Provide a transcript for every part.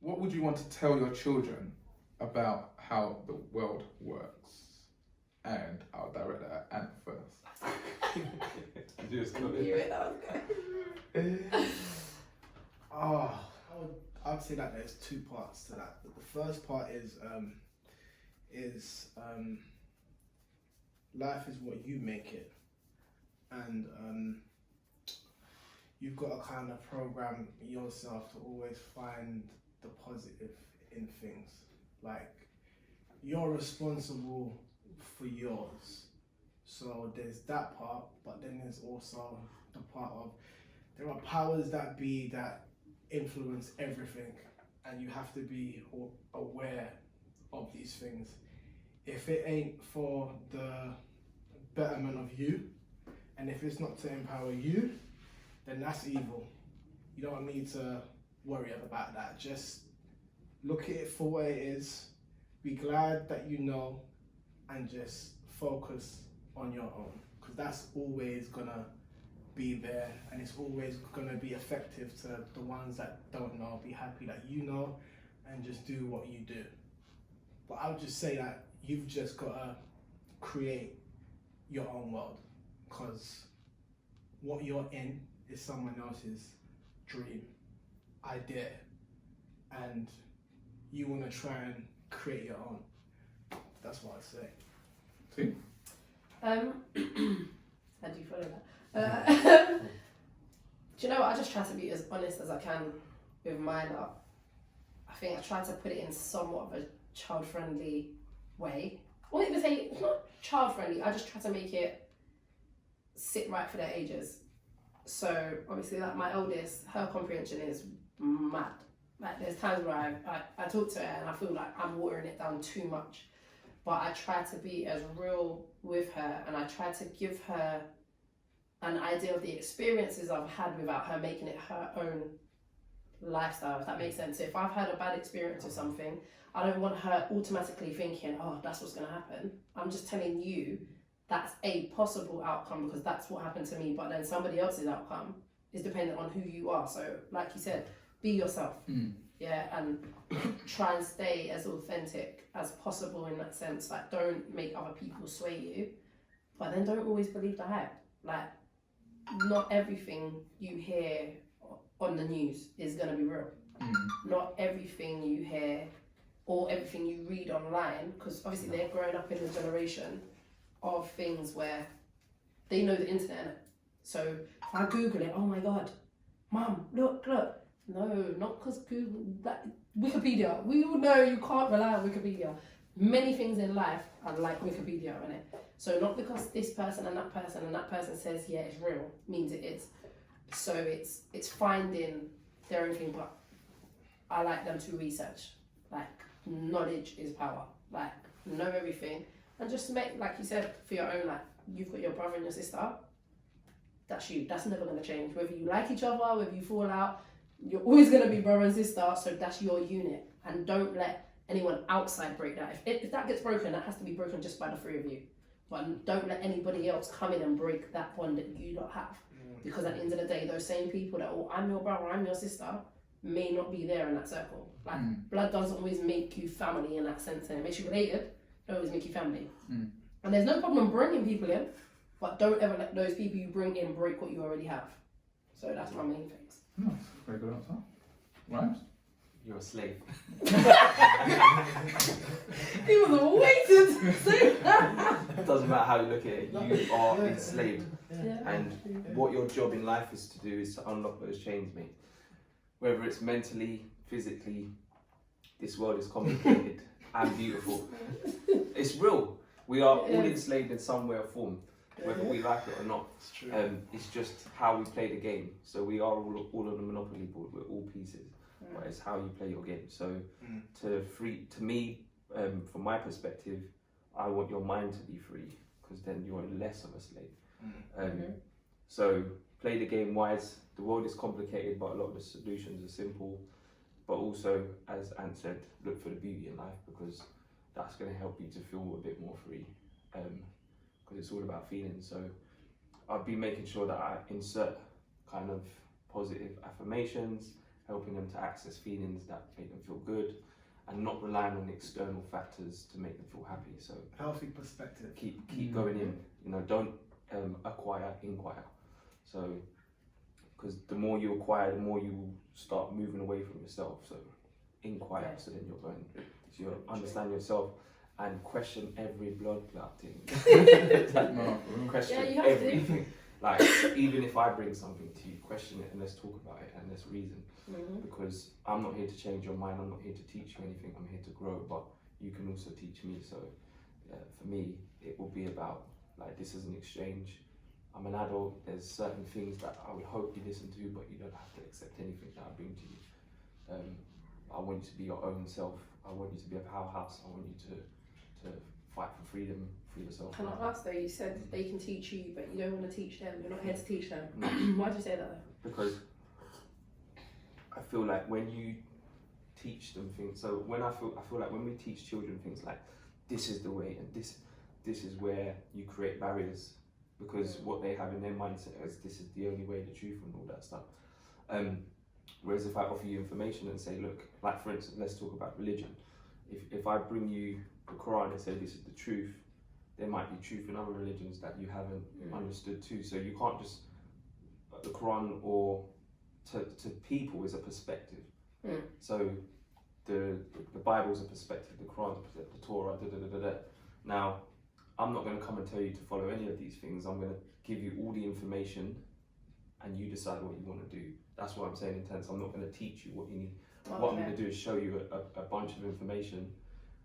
what would you want to tell your children about how the world works? And I'll direct that at Anna first. I'd say that there's two parts to that. The first part is life is what you make it, and you've got to kind of program yourself to always find the positive in things. Like, you're responsible for yours. So there's that part, but then there's also the part of there are powers that be that influence everything, and you have to be aware of these things. If it ain't for the betterment of you, and if it's not to empower you, then that's evil. You don't need to worry about that. Just look at it for what it is, be glad that you know, and just focus on your own, because that's always gonna be there, and it's always gonna be effective to the ones that don't know. Be happy that you know, and just do what you do. But I would just say that you've just gotta create your own world, because what you're in is someone else's dream, idea, and you want to try and create your own. That's what I'd say. See? How do you follow that? Do you know what? I just try to be as honest as I can with mine. I think I try to put it in somewhat of a child-friendly way. I won't even say it's not child-friendly. I just try to make it sit right for their ages. So obviously, like my eldest, her comprehension is mad. Like there's times where I talk to her and I feel like I'm watering it down too much. But I try to be as real with her, and I try to give her an idea of the experiences I've had without her making it her own lifestyle, if that makes sense. So if I've had a bad experience with something, I don't want her automatically thinking, oh, that's what's going to happen. I'm just telling you that's a possible outcome because that's what happened to me, but then somebody else's outcome is dependent on who you are. So like you said, be yourself. Yeah, and try and stay as authentic as possible in that sense. Like, don't make other people sway you, but then don't always believe the hype. Like, not everything you hear on the news is going to be real. Not everything you hear or everything you read online, because obviously they're growing up in a generation of things where they know the internet. So if I Google it, oh my God, Mum, look. No, not because Google, that Wikipedia. We all know you can't rely on Wikipedia. Many things in life are like Wikipedia, innit? So not because this person and that person says, yeah, it's real, means it is. So it's finding their own thing, but I like them to research. Like, knowledge is power. Like, know everything. And just make, like you said, for your own, like, you've got your brother and your sister. That's you. That's never going to change. Whether you like each other, whether you fall out, you're always going to be brother and sister, so that's your unit. And don't let anyone outside break that. If that gets broken, that has to be broken just by the three of you. But don't let anybody else come in and break that bond that you don't have. Because at the end of the day, those same people that, oh, I'm your brother, I'm your sister, may not be there in that circle. Like, blood doesn't always make you family in that sense, and it makes you related, don't always make you family. And there's no problem bringing people in, but don't ever let those people you bring in break what you already have. So that's my main things. Nice, very good answer. Rhymes? You're a slave. He was waiting to say that. It doesn't matter how you look at it, you are enslaved. Yeah. And what your job in life is to do is to unlock those chains, mate. Whether it's mentally, physically, this world is complicated and beautiful. It's real. We are all enslaved in some way or form, whether we like it or not. It's true. It's just how we play the game. So we are all on the Monopoly board, we're all pieces. But it's how you play your game. So to me, from my perspective, I want your mind to be free, because then you're less of a slave. So play the game wise. The world is complicated, but a lot of the solutions are simple. But also, as Ant said, look for the beauty in life, because that's going to help you to feel a bit more free. Because it's all about feelings. So I'll be making sure that I insert kind of positive affirmations helping them to access feelings that make them feel good, and not relying on external factors to make them feel happy. So Healthy perspective. keep going in. You know, don't acquire, inquire. So because the more you acquire, the more you will start moving away from yourself. So inquire. So then you're going. So you understand yourself. And question every blood clot thing. Question you have to. everything. Like, even if I bring something to you, question it and let's talk about it and let's reason. Because I'm not here to change your mind, I'm not here to teach you anything, I'm here to grow, but you can also teach me. So for me, it will be about, like, this is an exchange. I'm an adult, there's certain things that I would hope you listen to, but you don't have to accept anything that I bring to you. I want you to be your own self. I want you to be a powerhouse. I want you to fight for freedom for yourself. Can I ask though, you said they can teach you, but you don't want to teach them. You're not here to teach them. Why do you say that though? Because I feel like when you teach them things, so when I feel like when we teach children things like, this is the way and this is where you create barriers, because what they have in their mindset is this is the only way, the truth and all that stuff. Whereas if I offer you information and say, look, like for instance, let's talk about religion. If I bring you the Quran and say this is the truth, there might be truth in other religions that you haven't understood too. So you can't just, the Quran or to people is a perspective. So the Bible is a perspective, the Quran is a perspective, the Torah, Now, I'm not going to come and tell you to follow any of these things. I'm going to give you all the information and you decide what you want to do. That's what I'm saying in tense. I'm not going to teach you what you need. Okay. What I'm going to do is show you a bunch of information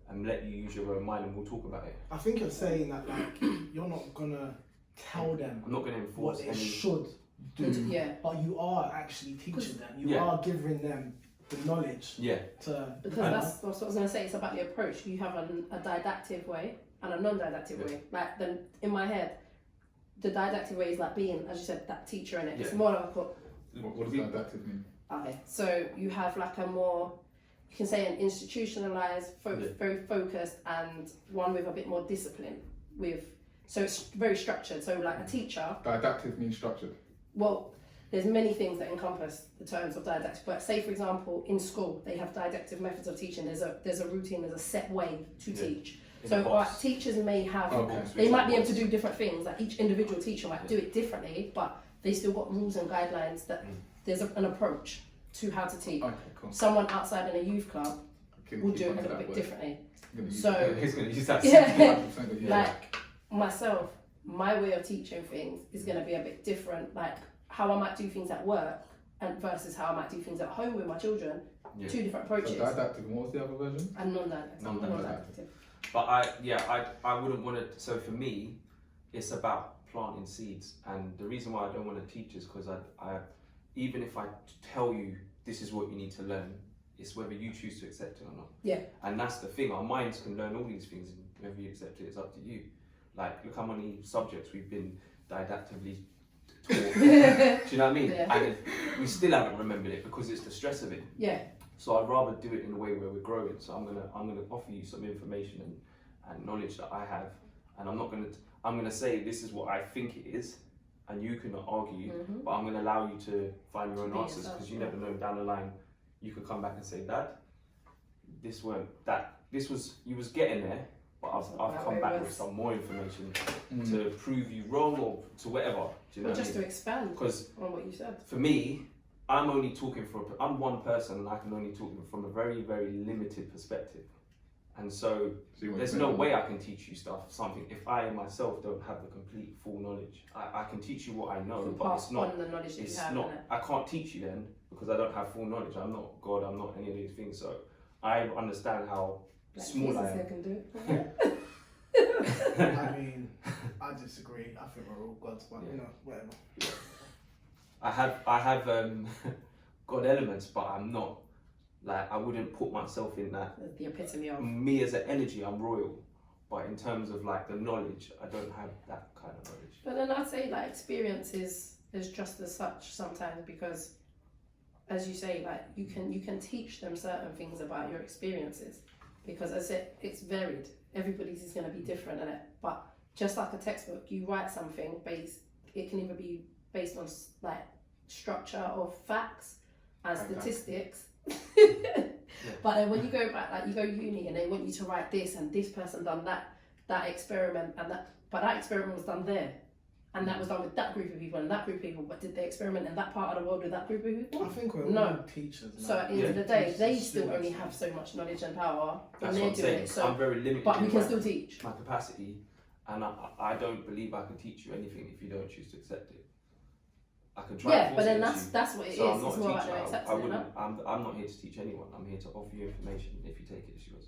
and let you use your own mind, and we'll talk about it. I think you're saying that, like, you're not gonna tell them. I'm not going to enforce what they should do. But you are actually teaching them. You are giving them the knowledge. Because that's what I was going to say. It's about the approach. You have a didactic way and a non-didactic way. Like, then in my head, the didactic way is like being, as you said, that teacher in it. It's more like what does didactic mean? Okay, so you have like a more, you can say an institutionalized, very focused, and one with a bit more discipline. So it's very structured. So like a teacher. Didactic means structured. Well, there's many things that encompass the terms of didactic. But say for example, in school they have didactic methods of teaching. There's a routine. There's a set way to teach. So teachers may have, they might be able to do different things. Like each individual teacher might do it differently, but they still got rules and guidelines that there's an approach to how to teach. Someone outside in a youth club will do it a little bit differently. So he's going to use that. Like myself, my way of teaching things is going to be a bit different. Like how I might do things at work and versus how I might do things at home with my children. Two different approaches. So didactic. What was the other version? And non-didactic. But I wouldn't want to. So for me, it's about planting seeds, and the reason why I don't want to teach is because I even if I tell you this is what you need to learn, it's whether you choose to accept it or not. And that's the thing. Our minds can learn all these things, and whether you accept it is up to you. Like look how many subjects we've been didactically taught. Do you know what I mean? And we still haven't remembered it because it's the stress of it. So I'd rather do it in a way where we're growing. So I'm gonna offer you some information and knowledge that I have, and I'm gonna say this is what I think it is, and you cannot argue, but I'm gonna allow you to find your own answers, because you never know, down the line you could come back and say, Dad, you was getting there, but I've come back with some more information to prove you wrong or to whatever. Do you know what I mean? To expand on what you said. For me, I'm one person, and I can only talk from a very, very limited perspective. And so there's no way I can teach you something if I myself don't have the complete full knowledge. I can teach you what I know, but it's not the knowledge that you have. I can't teach you then because I don't have full knowledge. I'm not God, I'm not any of these things. So I understand how small I am. Can do it. I mean, I disagree. I think we're all gods, but you know, whatever. I have God elements, but I'm not. Like, I wouldn't put myself in that. The epitome of. Me as an energy, I'm royal. But in terms of like the knowledge, I don't have that kind of knowledge. But then I'd say like experience is just as such sometimes, because as you say, like you can teach them certain things about your experiences, because as I said, it's varied. Everybody's is going to be different in it. But just like a textbook, you write something it can either be based on like structure of facts, and Exactly. statistics. But then when you go back, like you go uni and they want you to write this and this person done that experiment and but that experiment was done there. And that was done with that group of people and that group of people, but did they experiment in that part of the world with that group of people? I think we're No. all teachers now. So at the end of the day, Teachers, they still students. only have so much knowledge and power when That's they're what I'm doing saying. it. So, I'm very limited but we in can my, still teach. my capacity, and I don't believe I can teach you anything if you don't choose to accept it. I can try. Yeah, to but force then it that's issue. that's what it is. So I'm It's not more a about teacher. them I accepting it. wouldn't. No? I'm not here to teach anyone. I'm here to offer you information. If you take it, it's yours.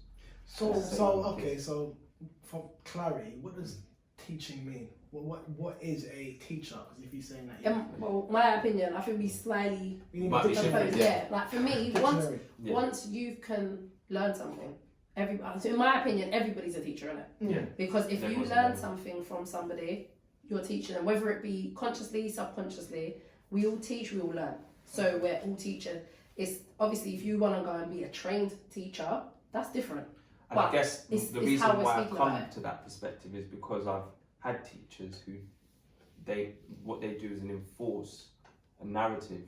So for clarity, what does teaching mean? What is a teacher? Because if you're saying that, Well, my opinion, I think we slightly you need Might a be dictionary. opposed. different, Yeah, like for me, Dictionary. Yeah. once you can learn something, so in my opinion, everybody's a teacher, innit? Yeah. Because if you Everyone's a learn learner. something from somebody, you're teaching them, whether it be consciously, subconsciously, we all teach, we all learn. So we're all teachers. It's obviously if you want to go and be a trained teacher, that's different. And But I guess it's the how reason we're why I've speaking come about it. to that perspective is because I've had teachers who what they do is enforce a narrative,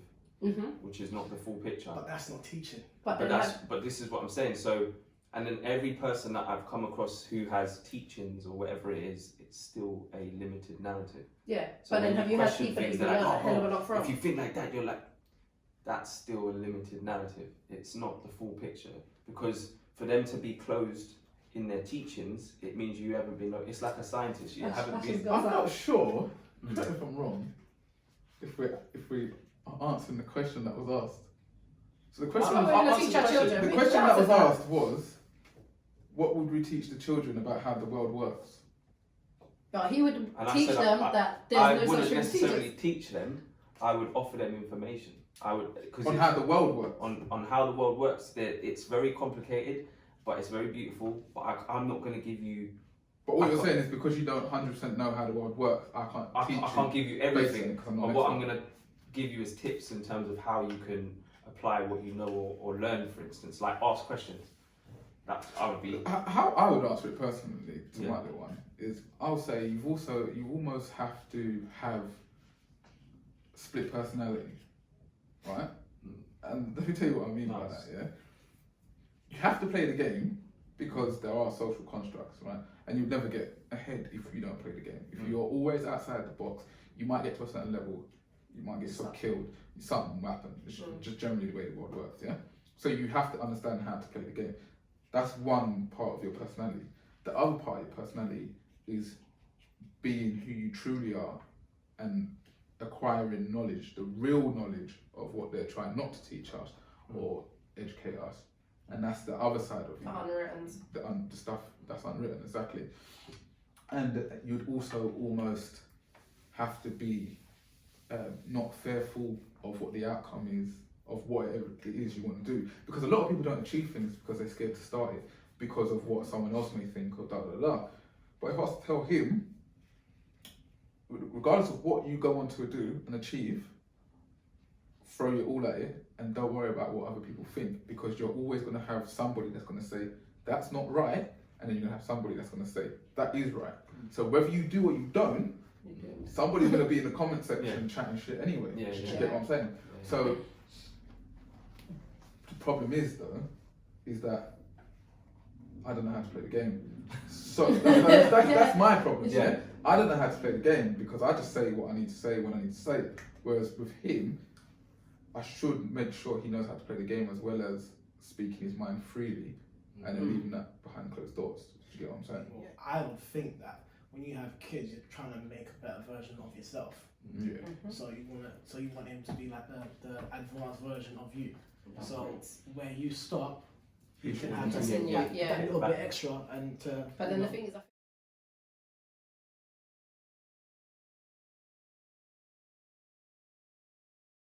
which is not the full picture. But that's not teaching. But But then but this is what I'm saying. So, and then every person that I've come across who has teachings or whatever it is, it's still a limited narrative. yeah. So But then when have you you had question people that things, you've they're learned like, a hell of a lot from? If you think like that, you're like, that's still a limited narrative. It's not the full picture, because for them to be closed in their teachings, it means you haven't been. It's like a scientist. You haven't That's been. just I'm goes not out. sure, correct me if I'm wrong, if we are answering the question that was asked. So the question, Oh, we're gonna teach our children. the We question can that was answer that. asked was, what would we teach the children about how the world works? But he would And I teach said them I that I there's no wouldn't such thing as necessarily teachers. teach them. I would offer them information. I would On how the world works. on how the world works. It's very complicated, but it's very beautiful. But I'm not going to give you. But all I you're can't- saying is because you don't 100% know how the world works, I can't teach I can't give you basic, everything. 'cause I'm not But an what I'm expert. going to give you is tips in terms of how you can apply what you know or learn. For instance, like ask questions. That I would be. How I would answer it personally to Yeah. my little one is I'll say you almost have to have split personality, right? And let me tell you what I mean by Nice. that. Yeah, you have to play the game because there are social constructs, right? And you'll never get ahead if you don't play the game. If you're always outside the box, you might get to a certain level, you might get sort of killed, something will happen. It's just generally the way the world works, yeah? So you have to understand how to play the game. That's one part of your personality. The other part of your personality is being who you truly are and acquiring knowledge, the real knowledge of what they're trying not to teach us or educate us. And that's the other side of you. The unwritten. The stuff that's unwritten, exactly. And you'd also almost have to be not fearful of what the outcome is of whatever it is you want to do, because a lot of people don't achieve things because they're scared to start it because of what someone else may think or da da da. But if I was to tell him, regardless of what you go on to do and achieve, throw it all at it and don't worry about what other people think, because you're always going to have somebody that's going to say that's not right, and then you're going to have somebody that's going to say that is right. So whether you do or you don't, somebody's going to be in the comment section chatting shit anyway. Yeah, You yeah. get what I'm saying? So the problem is that I don't know how to play the game. So that's my problem. Yeah. I don't know how to play the game because I just say what I need to say when I need to say it. Whereas with him, I should make sure he knows how to play the game as well as speaking his mind freely and then leaving that behind closed doors. Do you get what I'm saying? Well, I would think that when you have kids, you're trying to make a better version of yourself. Yeah. So you want him to be like the advanced version of you. So where you stop, you can have Continue, a little bit extra and to. But then the thing is,